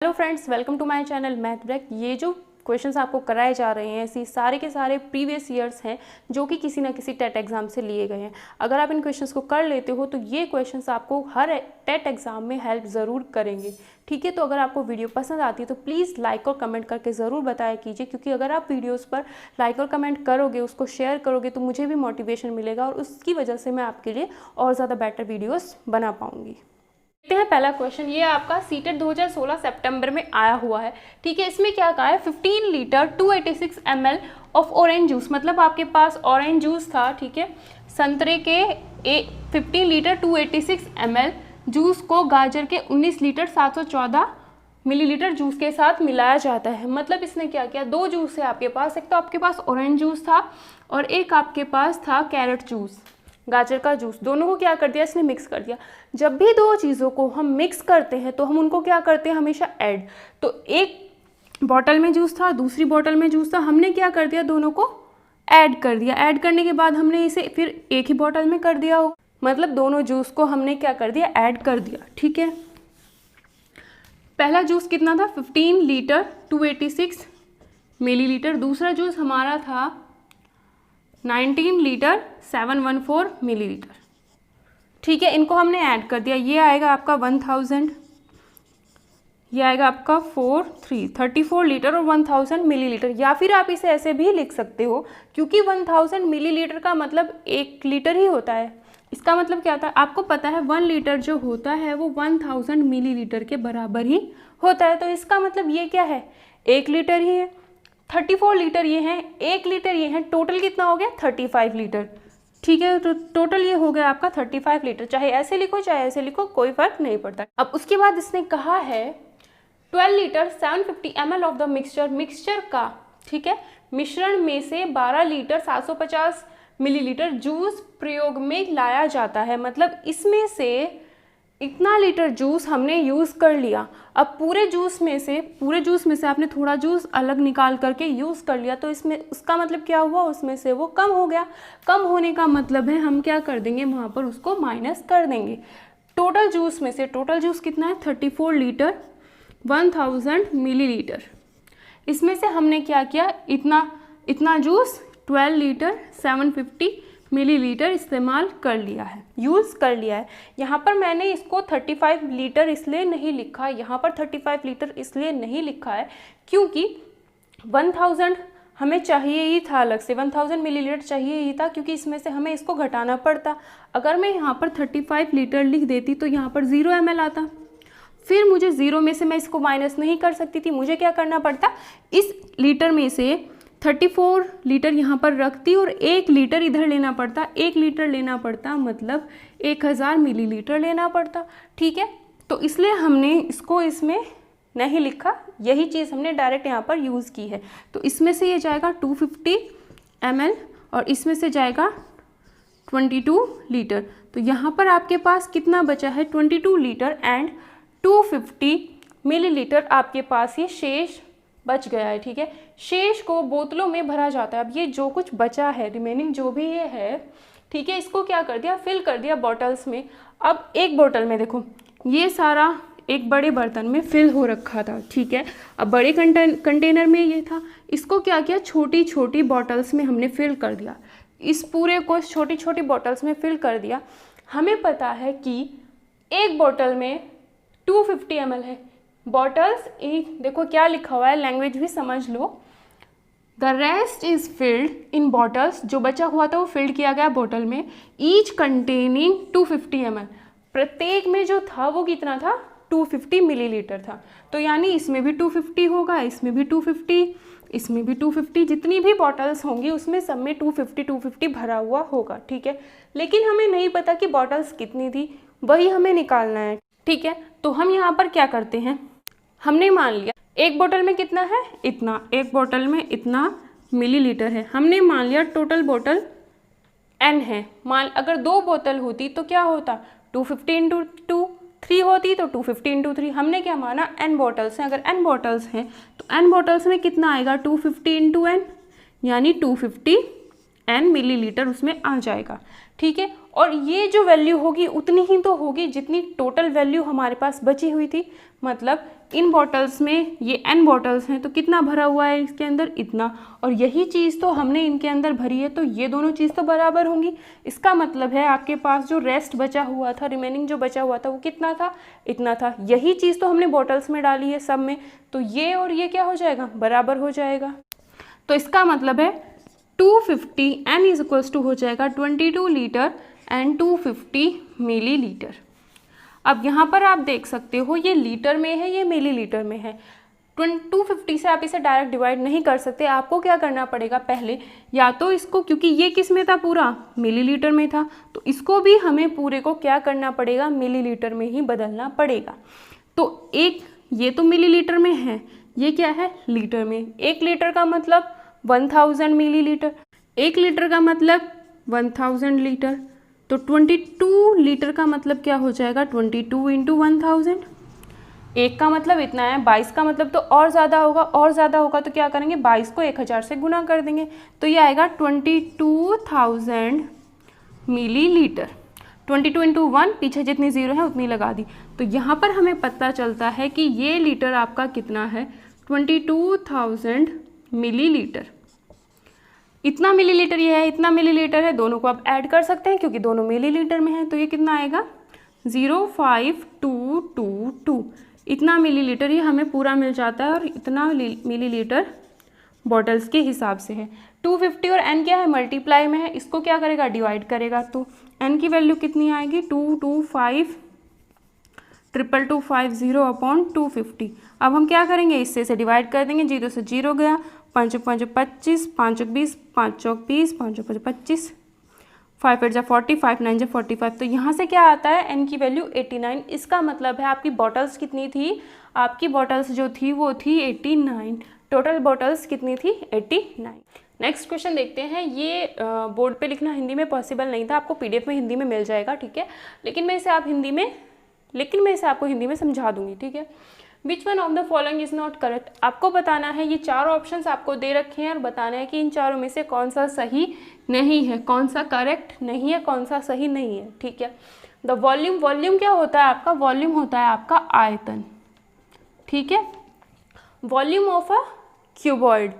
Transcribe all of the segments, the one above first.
Hello friends, welcome to my channel math break. ये जो questions आपको कराए जा रहे हैं ऐसी सारे के सारे प्रीवियस ईयर्स हैं जो कि किसी ना किसी टेट एग्जाम से लिए गए हैं। अगर आप इन क्वेश्चंस को कर लेते हो तो ये क्वेश्चंस आपको हर टेट एग्जाम में हेल्प ज़रूर करेंगे। ठीक है, तो अगर आपको वीडियो पसंद आती है तो प्लीज़ लाइक और कमेंट करके ज़रूर बताया कीजिए, क्योंकि अगर आप वीडियोज़ पर लाइक और कमेंट करोगे, उसको शेयर करोगे तो मुझे भी मोटिवेशन मिलेगा और उसकी वजह से मैं आपके लिए और ज़्यादा बेटर वीडियोज़ बना पाऊँगी। देखते हैं पहला क्वेश्चन। ये आपका सीटेट 2016 सितंबर में आया हुआ है। ठीक है, इसमें क्या कहा है, 15 litre 286 ml of orange juice, मतलब आपके पास ऑरेंज जूस था। ठीक है, संतरे के 15 लीटर 286 ml जूस को गाजर के 19 लीटर 714 मिलीलीटर जूस के साथ मिलाया जाता है। मतलब इसने क्या किया, दो जूस है आपके पास, एक तो आपके पास ऑरेंज जूस था और एक आपके पास था कैरेट जूस, गाजर का जूस। दोनों को क्या कर दिया, इसने मिक्स कर दिया। जब भी दो चीज़ों को हम मिक्स करते हैं तो हम उनको क्या करते हैं, हमेशा ऐड। तो एक बॉटल में जूस था, दूसरी बॉटल में जूस था, हमने क्या कर दिया, दोनों को ऐड कर दिया। ऐड करने के बाद हमने इसे फिर एक ही बॉटल में कर दिया हो, मतलब दोनों जूस को हमने क्या कर दिया, ऐड कर दिया। ठीक है, पहला जूस कितना था, 15 लीटर 286 मिलीलीटर। दूसरा जूस हमारा था 19 लीटर 714 मिलीलीटर। ठीक है, इनको हमने ऐड कर दिया। ये आएगा आपका 1000, ये आएगा आपका 34 लीटर और 1000 मिलीलीटर। या फिर आप इसे ऐसे भी लिख सकते हो, क्योंकि 1000 मिलीलीटर का मतलब 1 लीटर ही होता है। इसका मतलब क्या होता है, आपको पता है 1 लीटर जो होता है वो 1000 मिलीलीटर के बराबर ही होता है। तो इसका मतलब ये क्या है, 1 लीटर ही है। 34 लीटर ये हैं, 1 लीटर ये हैं, टोटल कितना हो गया, 35 लीटर। ठीक है, तो टोटल ये हो गया आपका 35 लीटर। चाहे ऐसे लिखो चाहे ऐसे लिखो, कोई फर्क नहीं पड़ता। अब उसके बाद इसने कहा है 12 litre 750 ml of the mixture का, ठीक है, मिश्रण में से 12 लीटर 750 मिलीलीटर जूस प्रयोग में लाया जाता है। मतलब इसमें से इतना लीटर जूस हमने यूज़ कर लिया। अब पूरे जूस में से आपने थोड़ा जूस अलग निकाल करके यूज़ कर लिया, तो इसमें उसका मतलब क्या हुआ, उसमें से वो कम हो गया। कम होने का मतलब है हम क्या कर देंगे, वहाँ पर उसको माइनस कर देंगे। टोटल जूस में से, टोटल जूस कितना है, 34 लीटर 1000 मिलीलीटर। इसमें से हमने क्या किया, इतना जूस 12 लीटर 750 मिलीलीटर इस्तेमाल कर लिया है, यूज़ कर लिया है। यहाँ पर मैंने इसको 35 लीटर इसलिए नहीं लिखा, यहाँ पर 35 लीटर इसलिए नहीं लिखा है क्योंकि 1000 हमें चाहिए ही था, अलग से 1000 मिलीलीटर चाहिए ही था, क्योंकि इसमें से हमें इसको घटाना पड़ता। अगर मैं यहाँ पर 35 लीटर लिख देती तो यहाँ पर 0 ml आता, फिर मुझे 0 में से मैं इसको माइनस नहीं कर सकती थी। मुझे क्या करना पड़ता, इस लीटर में से 34 लीटर यहाँ पर रखती और 1 लीटर इधर लेना पड़ता। 1 लीटर लेना पड़ता मतलब 1000 मिलीलीटर लेना पड़ता। ठीक है, तो इसलिए हमने इसको इसमें नहीं लिखा, यही चीज़ हमने डायरेक्ट यहाँ पर यूज़ की है। तो इसमें से ये जाएगा 250 ml और इसमें से जाएगा 22 लीटर। तो यहाँ पर आपके पास कितना बचा है, 22 लीटर एंड 250 मिलीलीटर आपके पास ये शेष बच गया है। ठीक है, शेष को बोतलों में भरा जाता है। अब ये जो कुछ बचा है, रिमेनिंग जो भी ये है, ठीक है, इसको क्या कर दिया, फिल कर दिया बॉटल्स में। अब एक बोतल में देखो, ये सारा एक बड़े बर्तन में फिल हो रखा था। ठीक है, अब बड़े कंटेनर में ये था, इसको क्या किया, छोटी छोटी बॉटल्स में हमने फिल कर दिया। इस पूरे को छोटी छोटी बॉटल्स में फिल कर दिया। हमें पता है कि एक बोतल में 250 ml है। बॉटल्स, देखो क्या लिखा हुआ है, लैंग्वेज भी समझ लो। The rest is filled in bottles, जो बचा हुआ था वो फिल्ड किया गया बोतल में, ईच कंटेनिंग 250 ml। प्रत्येक में जो था वो कितना था, 250 मिलीलीटर था। तो यानी इसमें भी 250 होगा, इसमें भी 250, इसमें भी 250, जितनी भी बॉटल्स होंगी उसमें सब में 250 भरा हुआ होगा। ठीक है, लेकिन हमें नहीं पता कि बॉटल्स कितनी थी, वही हमें निकालना है। ठीक है, तो हम यहाँ पर क्या करते हैं, हमने मान लिया एक बोतल में कितना है, इतना, एक बोतल में इतना मिलीलीटर है। हमने मान लिया टोटल बोतल n है। मान अगर 2 बोतल होती तो क्या होता, 250 इंटू 2, 3 होती तो 250 इंटू 3। हमने क्या माना, n बॉटल्स हैं। अगर n बॉटल्स हैं तो n बॉटल्स में कितना आएगा, 250 इंटू n, यानी 250 n मिलीलीटर उसमें आ जाएगा, ठीक है। और ये जो वैल्यू होगी उतनी ही तो होगी जितनी टोटल वैल्यू हमारे पास बची हुई थी। मतलब इन बॉटल्स में ये n बॉटल्स हैं तो कितना भरा हुआ है इसके अंदर, इतना, और यही चीज़ तो हमने इनके अंदर भरी है, तो ये दोनों चीज़ तो बराबर होंगी। इसका मतलब है आपके पास जो रेस्ट बचा हुआ था, रिमेनिंग जो बचा हुआ था वो कितना था, इतना था। यही चीज़ तो हमने बॉटल्स में डाली है सब में, तो ये और ये क्या हो जाएगा, बराबर हो जाएगा। तो इसका मतलब है 250 n इज इक्वल्स टू हो जाएगा 22 लीटर एंड 250 मिलीलीटर। अब यहाँ पर आप देख सकते हो ये लीटर में है, ये मिलीलीटर में है। 250 से आप इसे डायरेक्ट डिवाइड नहीं कर सकते, आपको क्या करना पड़ेगा, पहले या तो इसको, क्योंकि ये किस में था, पूरा मिलीलीटर में था, तो इसको भी हमें पूरे को क्या करना पड़ेगा, मिलीलीटर में ही बदलना पड़ेगा। तो एक ये तो मिलीलीटर में है, ये क्या है, लीटर में। 1 लीटर का मतलब 1000 मिलीलीटर, 1 लीटर का मतलब 1000 लीटर, तो 22 लीटर का मतलब क्या हो जाएगा, 22 इंटू 1000। 1 का मतलब इतना है, 22 का मतलब तो और ज़्यादा होगा, और ज़्यादा होगा तो क्या करेंगे, 22 को 1000 से गुना कर देंगे, तो ये आएगा 22,000 मिलीलीटर। 22 इंटू 1, पीछे जितनी ज़ीरो है उतनी लगा दी, तो यहाँ पर हमें पता चलता है कि ये लीटर आपका कितना है, 22,000 मिलीलीटर। इतना मिलीलीटर ये है, इतना मिलीलीटर है, दोनों को आप ऐड कर सकते हैं क्योंकि दोनों मिलीलीटर में है, तो ये कितना आएगा 05222। इतना मिलीलीटर ये हमें पूरा मिल जाता है, और इतना मिलीलीटर बॉटल्स के हिसाब से है। 250 और n क्या है, मल्टीप्लाई में है, इसको क्या करेगा, डिवाइड करेगा, तो n की वैल्यू कितनी आएगी, 225,250 अपॉन 250। अब हम क्या करेंगे, इससे इसे डिवाइड कर देंगे, 0 से 0 गया, 5 5 25, 5 20, 5 20, 5 5 25, 5 8 40, 5 9 45। तो यहाँ से क्या आता है, n की वैल्यू 89। इसका मतलब है आपकी बॉटल्स कितनी थी, आपकी बॉटल्स जो थी वो थी 89। टोटल बॉटल्स कितनी थी, 89। नेक्स्ट क्वेश्चन देखते हैं। ये बोर्ड पे लिखना हिंदी में पॉसिबल नहीं था, आपको पीडीएफ में हिंदी में मिल जाएगा, ठीक है, लेकिन मैं इसे आपको हिंदी में समझा दूंगी, ठीक है। Which one of the following is not correct, आपको बताना है, ये चारों ऑप्शंस आपको दे रखे हैं और बताना है कि इन चारों में से कौन सा सही नहीं है, कौन सा करेक्ट नहीं है, कौन सा सही नहीं है, ठीक है। द वॉल्यूम, वॉल्यूम क्या होता है आपका, वॉल्यूम होता है आपका आयतन, ठीक है। Volume of a cuboid,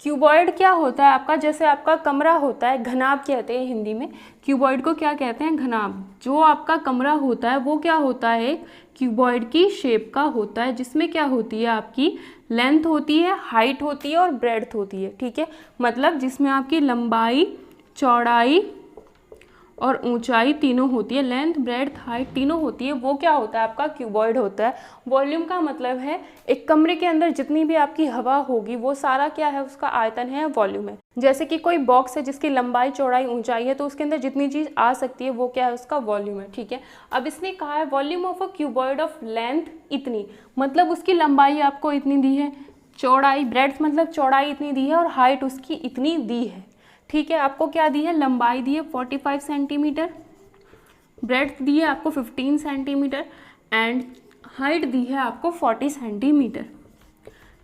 cuboid क्या होता है आपका, जैसे आपका कमरा होता है, घनाभ कहते हैं हिंदी में, क्यूबॉइड को क्या कहते हैं, घनाभ। जो आपका कमरा होता है वो क्या होता है, क्यूबॉइड की शेप का होता है, जिसमें क्या होती है, आपकी लेंथ होती है, हाइट होती है और ब्रेड्थ होती है, ठीक है। मतलब जिसमें आपकी लंबाई, चौड़ाई और ऊंचाई तीनों होती है, लेंथ ब्रेड्थ हाइट तीनों होती है, वो क्या होता है आपका क्यूबॉइड होता है। वॉल्यूम का मतलब है एक कमरे के अंदर जितनी भी आपकी हवा होगी वो सारा क्या है, उसका आयतन है, वॉल्यूम है। जैसे कि कोई बॉक्स है जिसकी लंबाई चौड़ाई ऊंचाई है, तो उसके अंदर जितनी चीज़ आ सकती है वो क्या है, उसका वॉल्यूम है, ठीक है। अब इसने कहा है volume of a cuboid of length इतनी, मतलब उसकी लंबाई आपको इतनी दी है, चौड़ाई, ब्रेड्थ मतलब चौड़ाई इतनी दी है, और हाइट उसकी इतनी दी है, ठीक है। आपको क्या दी है, लंबाई दी है 45 सेंटीमीटर, ब्रेड्थ दी है आपको 15 सेंटीमीटर एंड हाइट दी है आपको 40 सेंटीमीटर,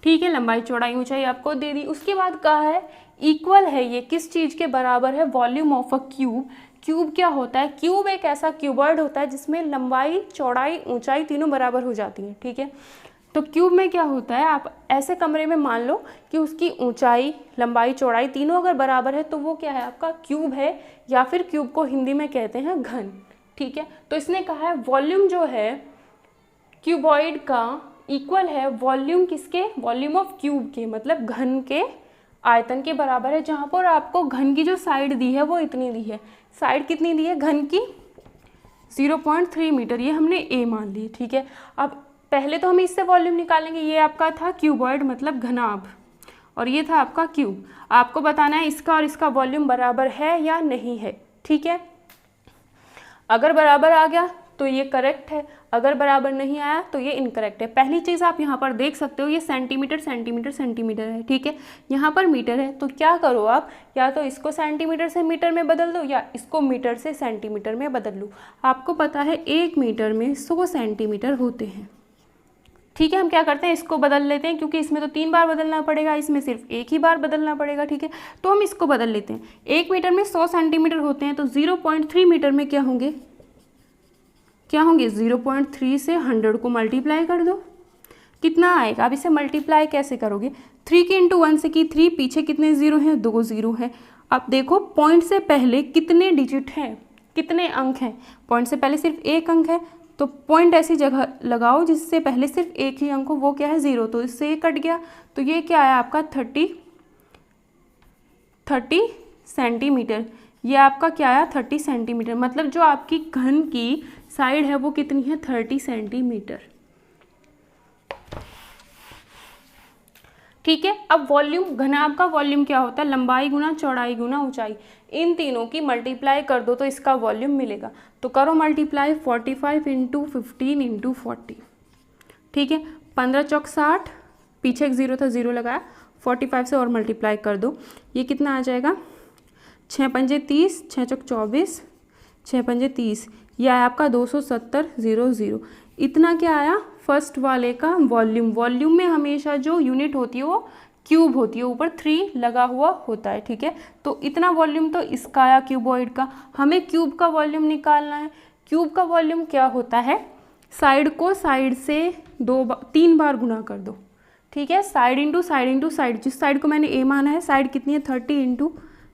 ठीक है। लंबाई चौड़ाई ऊंचाई आपको दे दी। उसके बाद कहा है इक्वल है, ये किस चीज़ के बराबर है, volume of a cube. Cube क्या होता है, क्यूब एक ऐसा क्यूबॉइड होता है जिसमें लंबाई चौड़ाई ऊंचाई तीनों बराबर हो जाती हैं, ठीक है। तो क्यूब में क्या होता है, आप ऐसे कमरे में मान लो कि उसकी ऊंचाई लंबाई चौड़ाई तीनों अगर बराबर है तो वो क्या है, आपका क्यूब है, या फिर क्यूब को हिंदी में कहते हैं घन, ठीक है। तो इसने कहा है वॉल्यूम जो है क्यूबॉइड का इक्वल है वॉल्यूम किसके, वॉल्यूम ऑफ क्यूब के, मतलब घन के आयतन के बराबर है। जहाँ पर आपको घन की जो साइड दी है वो इतनी दी है, साइड कितनी दी है घन की, 0.3 मीटर, ये हमने ए मान ली, ठीक है। अब पहले तो हम इससे वॉल्यूम निकालेंगे, ये आपका था क्यूबॉइड मतलब घनाभ, और ये था आपका क्यूब। आपको बताना है इसका और इसका वॉल्यूम बराबर है या नहीं है, ठीक है। अगर बराबर आ गया तो ये करेक्ट है, अगर बराबर नहीं आया तो ये इनकरेक्ट है। पहली चीज़ आप यहाँ पर देख सकते हो, ये सेंटीमीटर सेंटीमीटर सेंटीमीटर है, ठीक है। यहाँ पर मीटर है, तो क्या करो आप, या तो इसको सेंटीमीटर से मीटर में बदल दो या इसको मीटर से सेंटीमीटर में बदल लो। आपको पता है 1 मीटर में 100 सेंटीमीटर होते हैं, ठीक है, हम क्या करते हैं, इसको बदल लेते हैं, क्योंकि इसमें तो 3 बार बदलना पड़ेगा, इसमें सिर्फ एक ही बार बदलना पड़ेगा। ठीक है, तो हम इसको बदल लेते हैं। 1 मीटर में 100 सेंटीमीटर होते हैं, तो 0.3 मीटर में क्या होंगे, 0.3 से 100 को मल्टीप्लाई कर दो, कितना आएगा। अब इसे मल्टीप्लाई कैसे करोगे, 3 के इंटू 1 से की 3, पीछे कितने जीरो हैं, 2 जीरो हैं। अब देखो पॉइंट से पहले कितने डिजिट हैं, कितने अंक हैं, पॉइंट से पहले सिर्फ एक अंक है, तो पॉइंट ऐसी जगह लगाओ जिससे पहले सिर्फ एक ही अंक हो, वो क्या है, 0, तो इससे ये कट गया, तो ये क्या आया आपका 30 सेंटीमीटर। ये आपका क्या आया 30 सेंटीमीटर, मतलब जो आपकी घन की साइड है वो कितनी है, 30 सेंटीमीटर। ठीक है, अब वॉल्यूम, घनाभ का वॉल्यूम क्या होता है, लंबाई गुना चौड़ाई गुना ऊंचाई, इन तीनों की मल्टीप्लाई कर दो तो इसका वॉल्यूम मिलेगा। तो करो मल्टीप्लाई, 45 इंटू 15 इंटू 40। ठीक है, 15 चौक 60, पीछे एक जीरो था, जीरो लगाया, 45 से और मल्टीप्लाई कर दो, ये कितना आ जाएगा, 6 पंजे 30, 6 चौक 24, 6 पंजे 30, यह आया आपका 270 इतना क्या आया फर्स्ट वाले का वॉल्यूम। वॉल्यूम में हमेशा जो यूनिट होती है वो क्यूब होती है, ऊपर 3 लगा हुआ होता है। ठीक है, तो इतना वॉल्यूम तो इसका आया क्यूबॉइड का। हमें क्यूब का वॉल्यूम निकालना है। क्यूब का वॉल्यूम क्या होता है, साइड को साइड से 3 बार गुना कर दो। ठीक है, side into side into side, जिस साइड को मैंने ए माना है, साइड कितनी है 30 इंटू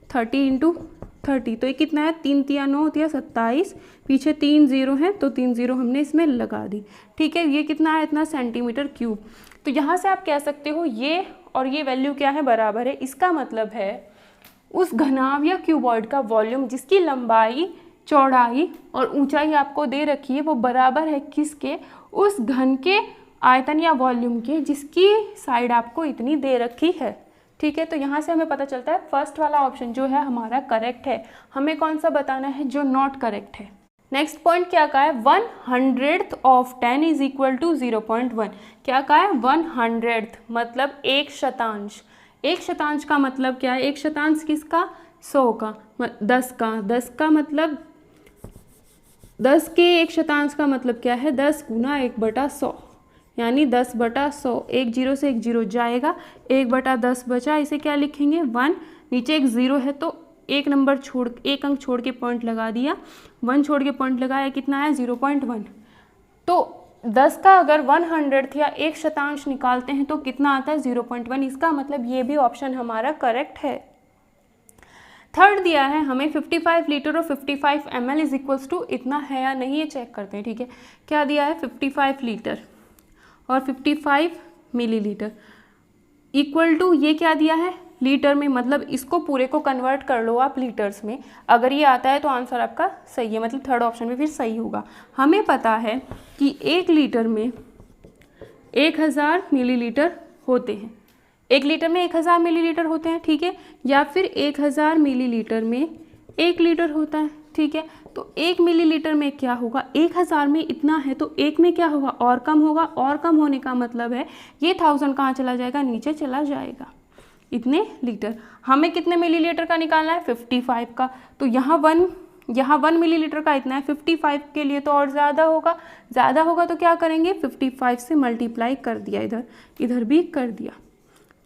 30, तो ये कितना है, 3 तिया 9 होती है 27, पीछे 3 जीरो हैं तो 3 जीरो हमने इसमें लगा दी। ठीक है, ये कितना है, इतना सेंटीमीटर क्यूब। तो यहाँ से आप कह सकते हो ये और ये वैल्यू क्या है, बराबर है। इसका मतलब है उस घनाभ या क्यूबॉइड का वॉल्यूम जिसकी लंबाई चौड़ाई और ऊंचाई आपको दे रखी है वो बराबर है किसके, उस घन के आयतन या वॉल्यूम के जिसकी साइड आपको इतनी दे रखी है। ठीक है, तो यहाँ से हमें पता चलता है फर्स्ट वाला ऑप्शन जो है हमारा करेक्ट है। हमें कौन सा बताना है, जो नॉट करेक्ट है। नेक्स्ट पॉइंट क्या कहा है, 1/100 ऑफ 10 इज इक्वल टू 0.1। क्या कहा है, 1/100 मतलब 1 शतांश। 1 शतांश का मतलब क्या है, 1 शतांश किसका, 100 का, 10 का मतलब 10 के 1 शतांश का मतलब क्या है, 10 गुना 1/100 यानी 10/100। एक जीरो से एक जीरो जाएगा, 1/10 बचा, इसे क्या लिखेंगे 1, नीचे एक जीरो है तो एक अंक छोड़ के पॉइंट लगा दिया, 1 छोड़ के पॉइंट लगाया, कितना है 0.1। तो 10 का अगर 100 या 1 शतांश निकालते हैं तो कितना आता है 0.1। इसका मतलब ये भी ऑप्शन हमारा करेक्ट है। थर्ड दिया है हमें 55 लीटर और 55 ml इज इक्वल्स टू इतना है या नहीं, ये चेक करते हैं। ठीक है, क्या दिया है 55 लीटर और 55 मिलीलीटर इक्वल टू, ये क्या दिया है लीटर में, मतलब इसको पूरे को कन्वर्ट कर लो आप लीटर्स में। अगर ये आता है तो आंसर आपका सही है, मतलब थर्ड ऑप्शन में फिर सही होगा। हमें पता है कि 1 लीटर में 1000 मिलीलीटर होते हैं, 1 लीटर में 1000 मिलीलीटर होते हैं। ठीक है, या फिर 1000 मिलीलीटर में 1 लीटर होता है। ठीक है, तो 1 मिलीलीटर में क्या होगा, 1000 में इतना है तो 1 में क्या होगा, और कम होगा, और कम होने का मतलब है ये 1000 कहाँ चला जाएगा, नीचे चला जाएगा। इतने लीटर, हमें कितने मिलीलीटर का निकालना है 55 का, तो यहाँ 1 मिलीलीटर का इतना है, 55 के लिए तो और ज़्यादा होगा तो क्या करेंगे 55 से मल्टीप्लाई कर दिया, इधर भी कर दिया।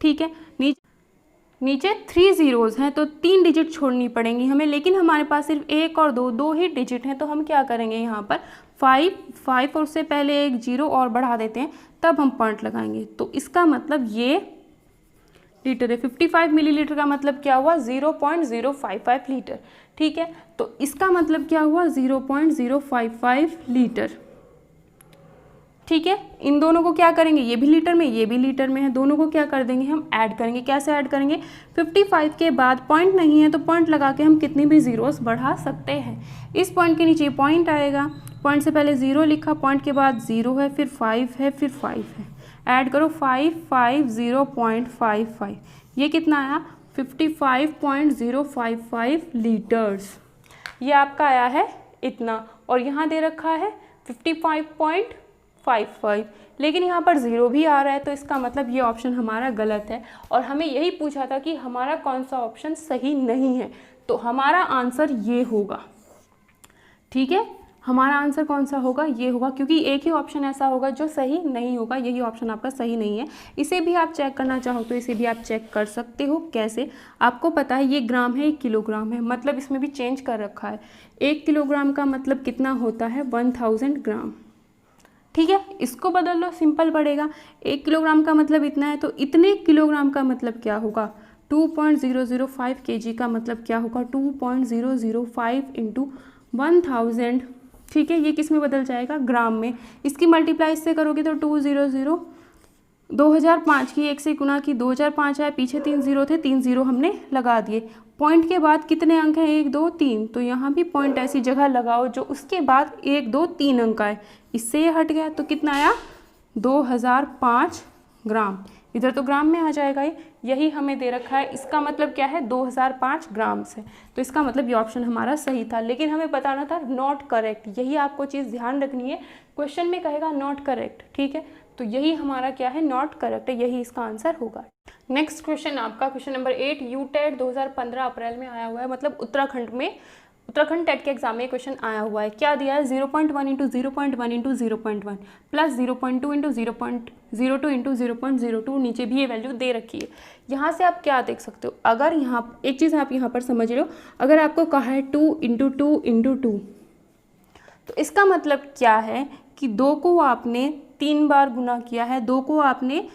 ठीक है, नीचे 3 जीरोज़ हैं तो 3 डिजिट छोड़नी पड़ेंगी हमें, लेकिन हमारे पास सिर्फ 1 और 2 ही डिजिट हैं, तो हम क्या करेंगे यहाँ पर 5 और उससे पहले एक जीरो और बढ़ा देते हैं, तब हम पॉइंट लगाएंगे। तो इसका मतलब ये लीटर है। 55 मिलीलीटर का मतलब क्या हुआ 0.055 लीटर। ठीक है, तो इसका मतलब क्या हुआ 0.055 लीटर। ठीक है, इन दोनों को क्या करेंगे, ये भी लीटर में ये भी लीटर में है, दोनों को क्या कर देंगे हम ऐड करेंगे। कैसे ऐड करेंगे, 55 के बाद पॉइंट नहीं है तो पॉइंट लगा के हम कितनी भी जीरोस बढ़ा सकते हैं। इस पॉइंट के नीचे पॉइंट आएगा, पॉइंट से पहले 0 लिखा, पॉइंट के बाद 0 है, फिर 5 है, फिर 5 है, ऐड करो 550.55, ये कितना आया 55.055 लीटर्स। ये आपका आया है इतना, और यहाँ दे रखा है 55.55, लेकिन यहाँ पर 0 भी आ रहा है, तो इसका मतलब ये ऑप्शन हमारा गलत है। और हमें यही पूछा था कि हमारा कौन सा ऑप्शन सही नहीं है, तो हमारा आंसर ये होगा। ठीक है, हमारा आंसर कौन सा होगा, ये होगा, क्योंकि एक ही ऑप्शन ऐसा होगा जो सही नहीं होगा, यही ऑप्शन आपका सही नहीं है। इसे भी आप चेक करना चाहो तो इसे भी आप चेक कर सकते हो। कैसे, आपको पता है ये ग्राम है, 1 किलोग्राम है, मतलब इसमें भी चेंज कर रखा है। 1 किलोग्राम का मतलब कितना होता है, 1000 ग्राम। ठीक है, इसको बदल लो, सिंपल पड़ेगा। 1 किलोग्राम का मतलब इतना है, तो इतने किलोग्राम का मतलब क्या होगा, 2.005 kg का मतलब क्या होगा, 2.005 इंटू 1000। ठीक है, ये किस में बदल जाएगा, ग्राम में। इसकी मल्टीप्लाई इससे करोगे तो 200, 2005 की 1 से गुना की, 2005 आया, पीछे 3 0 थे, 3 0 हमने लगा दिए। पॉइंट के बाद कितने अंक हैं, 1 2 3, तो यहाँ भी पॉइंट ऐसी जगह लगाओ जो उसके बाद 1 2 3 अंक आए, इससे ये हट गया, तो कितना आया, 2005 ग्राम। इधर तो ग्राम में आ जाएगा, यही हमें दे रखा है। इसका मतलब क्या है, 2005 ग्राम से, तो इसका मतलब ये ऑप्शन हमारा सही था, लेकिन हमें बताना था नॉट करेक्ट। यही आपको चीज़ ध्यान रखनी है, क्वेश्चन में कहेगा नॉट करेक्ट। ठीक है, तो यही हमारा क्या है, नॉट करेक्ट है, यही इसका आंसर होगा। नेक्स्ट क्वेश्चन आपका क्वेश्चन नंबर 8, यूटेट 2015 अप्रैल में आया हुआ है, मतलब उत्तराखंड टेट के एग्जाम में क्वेश्चन आया हुआ है। क्या दिया है, 0.1 into 0.1 into 0.1 plus 0.2 into 0.02 into 0.02, नीचे भी ये वैल्यू दे रखी है। यहाँ से आप क्या देख सकते हो, अगर यहाँ एक चीज़ आप यहाँ पर समझ लो, अगर आपको कहा है 2 इंटू 2 इंटू 2, तो इसका मतलब क्या है कि 2 को आपने 3 बार गुना किया है, 2 को आपने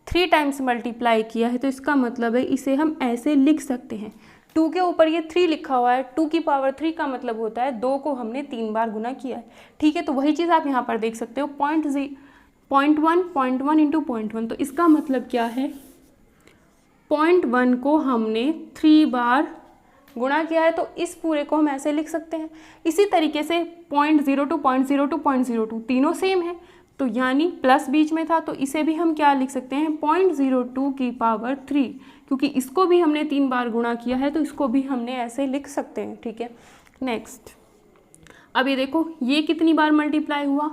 3 टाइम्स मल्टीप्लाई किया है, तो इसका मतलब है इसे हम ऐसे लिख सकते हैं। 2 के ऊपर ये 3 लिखा हुआ है, 2 की पावर 3 का मतलब होता है 2 को हमने 3 बार गुना किया है। ठीक है, तो वही चीज़ आप यहाँ पर देख सकते हो, 0.1 इंटू 0.1, तो इसका मतलब क्या है, 0.1 को हमने 3 बार गुणा किया है, तो इस पूरे को हम ऐसे लिख सकते हैं। इसी तरीके से 0.02 0.02 0.02 तीनों सेम है, तो यानी प्लस बीच में था, तो इसे भी हम क्या लिख सकते हैं, 0.02 की पावर 3, क्योंकि इसको भी हमने 3 बार गुणा किया है, तो इसको भी हमने ऐसे लिख सकते हैं। ठीक है, नेक्स्ट, अब ये देखो, ये कितनी बार मल्टीप्लाई हुआ,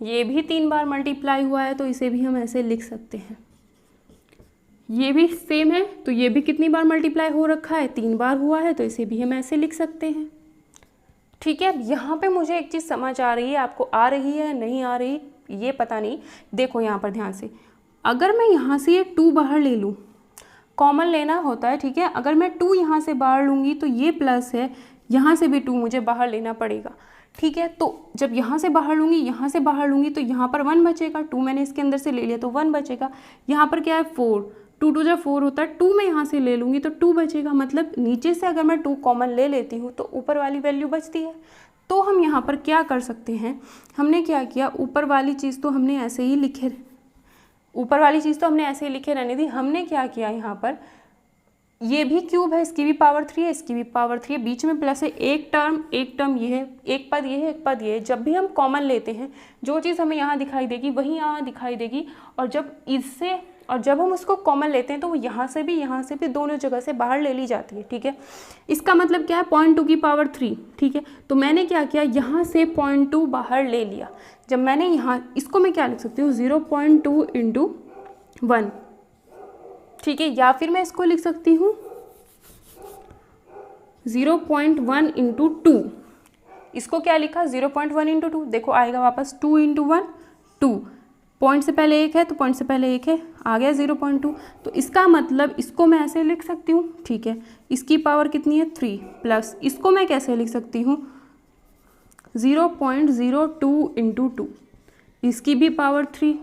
ये भी 3 बार मल्टीप्लाई हुआ है, तो इसे भी हम ऐसे लिख सकते हैं। ये भी सेम है, तो ये भी कितनी बार मल्टीप्लाई हो रखा है, 3 बार हुआ है, तो इसे भी हम ऐसे लिख सकते हैं। ठीक है, यहाँ पे मुझे एक चीज़ समझ आ रही है, आपको आ रही है नहीं आ रही ये पता नहीं। देखो यहाँ पर ध्यान से, अगर मैं यहाँ से ये 2 बाहर ले लूँ, कॉमन लेना होता है। ठीक है, अगर मैं 2 यहाँ से बाहर लूँगी तो ये प्लस है, यहाँ से भी 2 मुझे बाहर लेना पड़ेगा। ठीक है, तो जब यहाँ से बाहर लूँगी, यहाँ से बाहर लूँगी, तो यहाँ पर 1 बचेगा, 2 मैंने इसके अंदर से ले लिया तो 1 बचेगा। यहाँ पर क्या है, 4, 2 2 जब 4 होता है, 2 मैं यहाँ से ले लूँगी तो 2 बचेगा, मतलब नीचे से अगर मैं 2 कॉमन ले लेती हूँ तो ऊपर वाली वैल्यू बचती है। तो हम यहाँ पर क्या कर सकते हैं, हमने क्या किया, ऊपर वाली चीज़ तो हमने ऐसे ही लिखे रहने दी। हमने क्या किया, यहाँ पर ये भी क्यूब है, इसकी भी पावर 3 है, इसकी भी पावर 3 है, बीच में प्लस है, एक टर्म ये है, एक पद ये है, एक पद ये है। जब भी हम कॉमन लेते हैं, जो चीज़ हमें यहाँ दिखाई देगी वही यहाँ दिखाई देगी, और जब हम उसको कॉमन लेते हैं तो वो यहाँ से भी दोनों जगह से बाहर ले ली जाती है। ठीक है, इसका मतलब क्या है, 0.2 की पावर 3। ठीक है, तो मैंने क्या किया, यहाँ से 0.2 बाहर ले लिया। जब मैंने यहाँ, इसको मैं क्या लिख सकती हूँ, 0.2 इंटू 1। ठीक है, या फिर मैं इसको लिख सकती हूँ 0.1 इंटू 2। इसको क्या लिखा, 0.1 इंटू 2, देखो आएगा वापस 2 इंटू 1 2, पॉइंट से पहले 1 है तो पॉइंट से पहले 1 है, आ गया 0.2। तो इसका मतलब इसको मैं ऐसे लिख सकती हूँ। ठीक है, इसकी पावर कितनी है, 3, प्लस इसको मैं कैसे लिख सकती हूँ, 0.02 इंटू 2, इसकी भी पावर 3।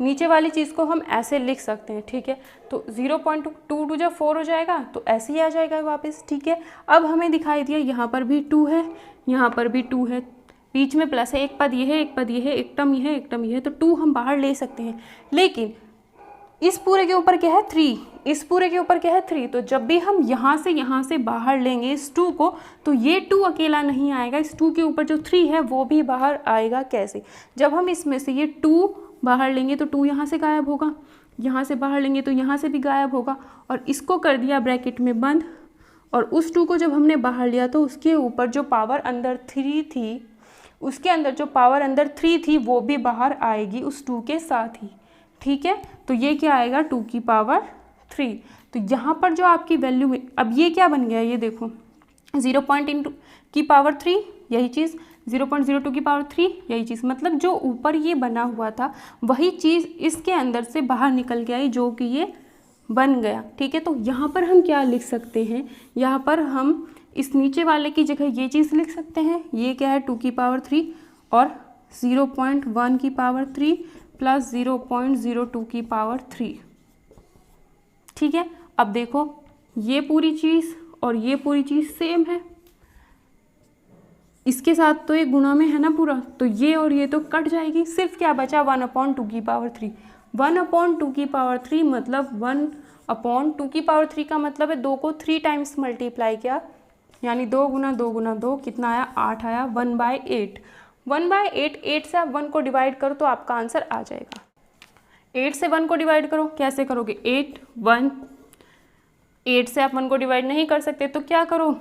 नीचे वाली चीज़ को हम ऐसे लिख सकते हैं। ठीक है, तो 0.2 जब 4 हो जाएगा तो ऐसे ही आ जाएगा वापस। ठीक है, अब हमें दिखाई दिया यहाँ पर भी 2 है, यहाँ पर भी 2 है, बीच में प्लस है, एक पद ये है, एक पद ये है, एक टर्म ये है, एक टर्म ये है, तो 2 हम बाहर ले सकते हैं। लेकिन इस पूरे के ऊपर क्या है, 3, इस पूरे के ऊपर क्या है, 3, तो जब भी हम यहाँ से बाहर लेंगे इस 2 को, तो ये 2 अकेला नहीं आएगा, इस 2 के ऊपर जो 3 है वो भी बाहर आएगा। कैसे, जब हम इसमें से ये 2 बाहर लेंगे तो 2 यहाँ से गायब होगा, यहाँ से बाहर लेंगे तो यहाँ से भी गायब होगा, और इसको कर दिया ब्रैकेट में बंद, और उस 2 को जब हमने बाहर लिया तो उसके ऊपर जो पावर अंदर 3 थी, उसके अंदर जो पावर अंदर 3 थी वो भी बाहर आएगी उस 2 के साथ ही। ठीक है, तो ये क्या आएगा, 2 की पावर 3। तो यहाँ पर जो आपकी वैल्यू, अब ये क्या बन गया, ये देखो 0 की पावर 3, यही चीज़ 0.02 की पावर 3, यही चीज़, मतलब जो ऊपर ये बना हुआ था वही चीज़ इसके अंदर से बाहर निकल के आई जो कि ये बन गया। ठीक है, तो यहाँ पर हम क्या लिख सकते हैं, यहाँ पर हम इस नीचे वाले की जगह ये चीज़ लिख सकते हैं। ये क्या है 2 की पावर 3 और 0.1 की पावर 3 प्लस 0.02 की पावर 3। ठीक है, अब देखो ये पूरी चीज़ और ये पूरी चीज़ सेम है, इसके साथ तो ये गुणा में है ना पूरा, तो ये और ये तो कट जाएगी, सिर्फ क्या बचा 1/2 की पावर 3। 1/2 की पावर 3 मतलब 1/2 की पावर 3 का मतलब है 2 को 3 टाइम्स मल्टीप्लाई किया, यानी 2 गुना 2 गुना 2 कितना आया 8 आया, 1/8। 1/8, 8 से आप 1 को डिवाइड करो तो आपका आंसर आ जाएगा। 8 से 1 को डिवाइड करो, कैसे करोगे 8 1, 8 से आप 1 को डिवाइड नहीं कर सकते तो क्या करो,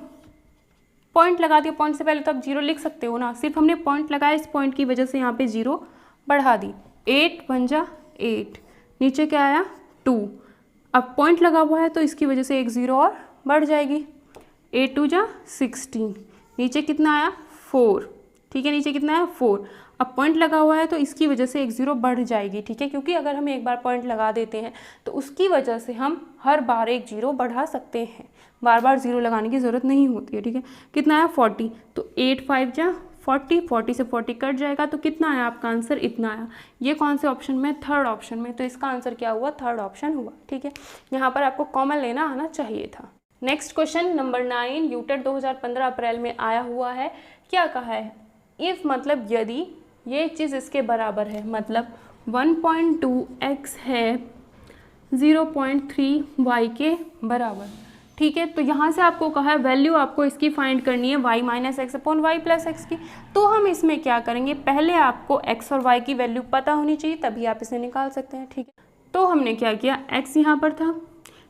पॉइंट लगा दिया, पॉइंट से पहले तो आप 0 लिख सकते हो ना, सिर्फ हमने पॉइंट लगाया, इस पॉइंट की वजह से यहाँ पे 0 बढ़ा दी। 8 1 जा 8, नीचे क्या आया 2, अब पॉइंट लगा हुआ है तो इसकी वजह से एक 0 और बढ़ जाएगी। 8 2 जा 16, नीचे कितना आया 4। ठीक है, नीचे कितना आया 4, अब पॉइंट लगा हुआ है तो इसकी वजह से एक 0 बढ़ जाएगी। ठीक है, क्योंकि अगर हम एक बार पॉइंट लगा देते हैं तो उसकी वजह से हम हर बार एक 0 बढ़ा सकते हैं, बार बार 0 लगाने की ज़रूरत नहीं होती है। ठीक है, कितना आया 40, तो 8 5 जा 40, 40 से 40 कट जाएगा तो कितना आया आपका आंसर, इतना आया। ये कौन से ऑप्शन में, थर्ड ऑप्शन में, तो इसका आंसर क्या हुआ, थर्ड ऑप्शन हुआ। ठीक है, यहाँ पर आपको कॉमन लेना आना चाहिए था। नेक्स्ट क्वेश्चन नंबर 9, यूटेट 2015 अप्रैल में आया हुआ है। क्या कहा है, इफ़ मतलब यदि ये चीज़ इसके बराबर है, मतलब 1.2x है 0.3 y के बराबर। ठीक है, तो यहाँ से आपको कहा है वैल्यू आपको इसकी फाइंड करनी है y minus x upon y plus x की। तो हम इसमें क्या करेंगे, पहले आपको x और y की वैल्यू पता होनी चाहिए तभी आप इसे निकाल सकते हैं। ठीक है, तो हमने क्या किया, x यहाँ पर था,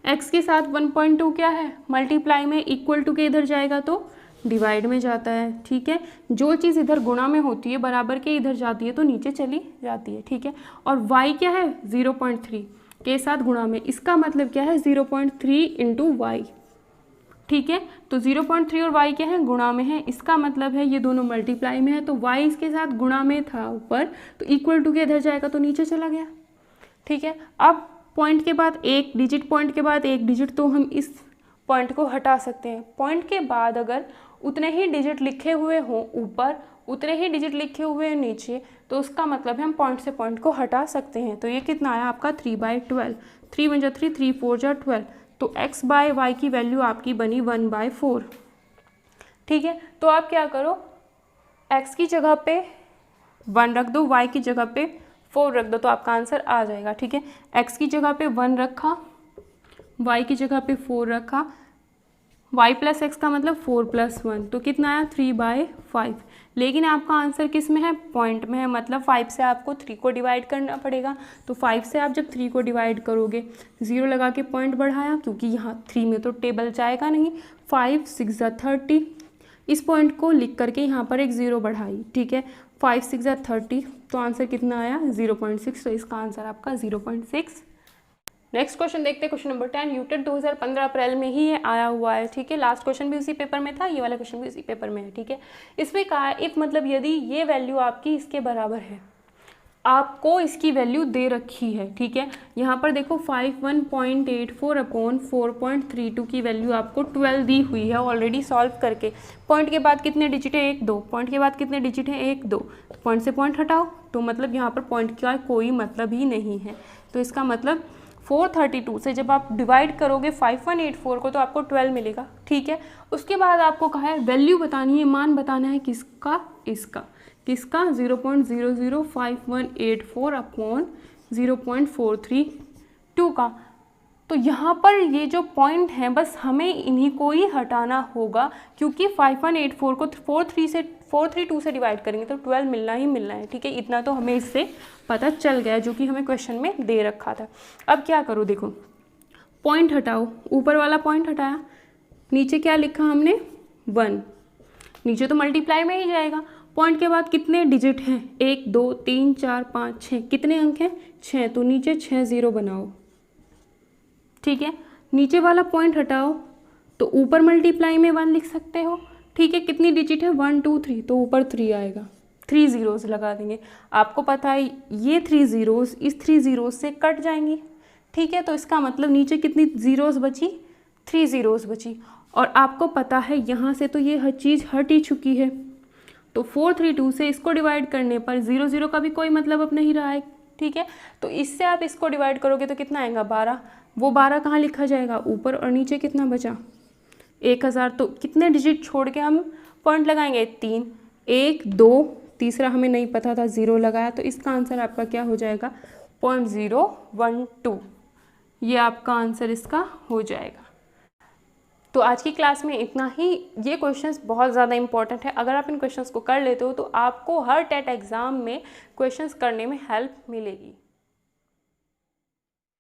x के साथ 1.2 क्या है, मल्टीप्लाई में, इक्वल टू के इधर जाएगा तो डिवाइड में जाता है। ठीक है, जो चीज़ इधर गुणा में होती है बराबर के इधर जाती है तो नीचे चली जाती है। ठीक है, और y क्या है 0.3 के साथ गुणा में, इसका मतलब क्या है 0.3 इंटू वाई। ठीक है, तो 0.3 और y क्या है गुणा में है, इसका मतलब है ये दोनों मल्टीप्लाई में है, तो y इसके साथ गुणा में था ऊपर तो इक्वल टू के इधर जाएगा तो नीचे चला गया। ठीक है, अब पॉइंट के बाद एक डिजिट, पॉइंट के बाद एक डिजिट, तो हम इस पॉइंट को हटा सकते हैं। पॉइंट के बाद अगर उतने ही डिजिट लिखे हुए हों ऊपर, उतने ही डिजिट लिखे हुए हैं नीचे, तो उसका मतलब है हम पॉइंट से पॉइंट को हटा सकते हैं। तो ये कितना आया आपका 3/12, 3 1 जा 3, 3 4 जा 12, तो x बाय वाई की वैल्यू आपकी बनी 1/4। ठीक है, तो आप क्या करो, x की जगह पे 1 रख दो, y की जगह पे 4 रख दो, तो आपका आंसर आ जाएगा। ठीक है, x की जगह पे 1 रखा, y की जगह पे 4 रखा, y प्लस एक्स का मतलब 4 + 1, तो कितना आया 3/5। लेकिन आपका आंसर किस में है, पॉइंट में है, मतलब 5 से आपको 3 को डिवाइड करना पड़ेगा। तो 5 से आप जब 3 को डिवाइड करोगे, 0 लगा के पॉइंट बढ़ाया, क्योंकि यहाँ 3 में तो टेबल जाएगा नहीं, 5 6 जा 30, इस पॉइंट को लिख करके यहाँ पर एक 0 बढ़ाई। ठीक है, 5 6 जा 30, तो आंसर कितना आया 0.6, तो इसका आंसर आपका 0.6। नेक्स्ट क्वेश्चन देखते हैं, क्वेश्चन नंबर 10, यूटेट 2015 अप्रैल में ही ये आया हुआ है। ठीक है, लास्ट क्वेश्चन भी उसी पेपर में था, ये वाला क्वेश्चन भी उसी पेपर में है। ठीक है, इसमें कहा है इफ़ मतलब यदि ये वैल्यू आपकी इसके बराबर है, आपको इसकी वैल्यू दे रखी है। ठीक है, यहाँ पर देखो 51.84 अपॉन 4.32 की वैल्यू आपको 12 दी हुई है ऑलरेडी सॉल्व करके। पॉइंट के बाद कितने डिजिट है 1 2, पॉइंट के बाद कितने डिजिट है 1 2, तो पॉइंट से पॉइंट हटाओ, तो मतलब यहाँ पर पॉइंट का कोई मतलब ही नहीं है। तो इसका मतलब 432 से जब आप डिवाइड करोगे 5184 को तो आपको 12 मिलेगा। ठीक है, उसके बाद आपको कहा है वैल्यू बतानी है, मान बताना है किसका, इसका, किसका 0.005184 अपॉन 0.432 का। तो यहाँ पर ये जो पॉइंट है बस हमें इन्हीं को ही हटाना होगा, क्योंकि 5184 को 432 से डिवाइड करेंगे तो 12 मिलना ही मिलना है। ठीक है, इतना तो हमें इससे पता चल गया जो कि हमें क्वेश्चन में दे रखा था। अब क्या करो, देखो पॉइंट हटाओ, ऊपर वाला पॉइंट हटाया, नीचे क्या लिखा हमने 1, नीचे तो मल्टीप्लाई में ही जाएगा। पॉइंट के बाद कितने डिजिट हैं 1 2 3 4 5 6, कितने अंक हैं 6, तो नीचे 6 0 बनाओ। ठीक है, नीचे वाला पॉइंट हटाओ तो ऊपर मल्टीप्लाई में 1 लिख सकते हो। ठीक है, कितनी डिजिट है 1 2 3, तो ऊपर 3 आएगा, 3 ज़ीरोज़ लगा देंगे। आपको पता है ये 3 ज़ीरोज़ इस 3 ज़ीरोज़ से कट जाएंगी, ठीक है, तो इसका मतलब नीचे कितनी ज़ीरोज़ बची, 3 ज़ीरोज़ बची। और आपको पता है यहाँ से तो ये हर चीज़ हट ही चुकी है, तो 432 से इसको डिवाइड करने पर 0 0 का भी कोई मतलब अब नहीं रहा है, ठीक है। तो इससे आप इसको डिवाइड करोगे तो कितना आएगा 12, वो 12 कहाँ लिखा जाएगा ऊपर, और नीचे कितना बचा 1000। तो कितने डिजिट छोड़ के हम पॉइंट लगाएंगे 3, 1 2, तीसरा हमें नहीं पता था 0 लगाया, तो इसका आंसर आपका क्या हो जाएगा 0.012, ये आपका आंसर इसका हो जाएगा। तो आज की क्लास में इतना ही। ये क्वेश्चंस बहुत ज़्यादा इंपॉर्टेंट है, अगर आप इन क्वेश्चंस को कर लेते हो तो आपको हर टेट एग्ज़ाम में क्वेश्चंस करने में हेल्प मिलेगी।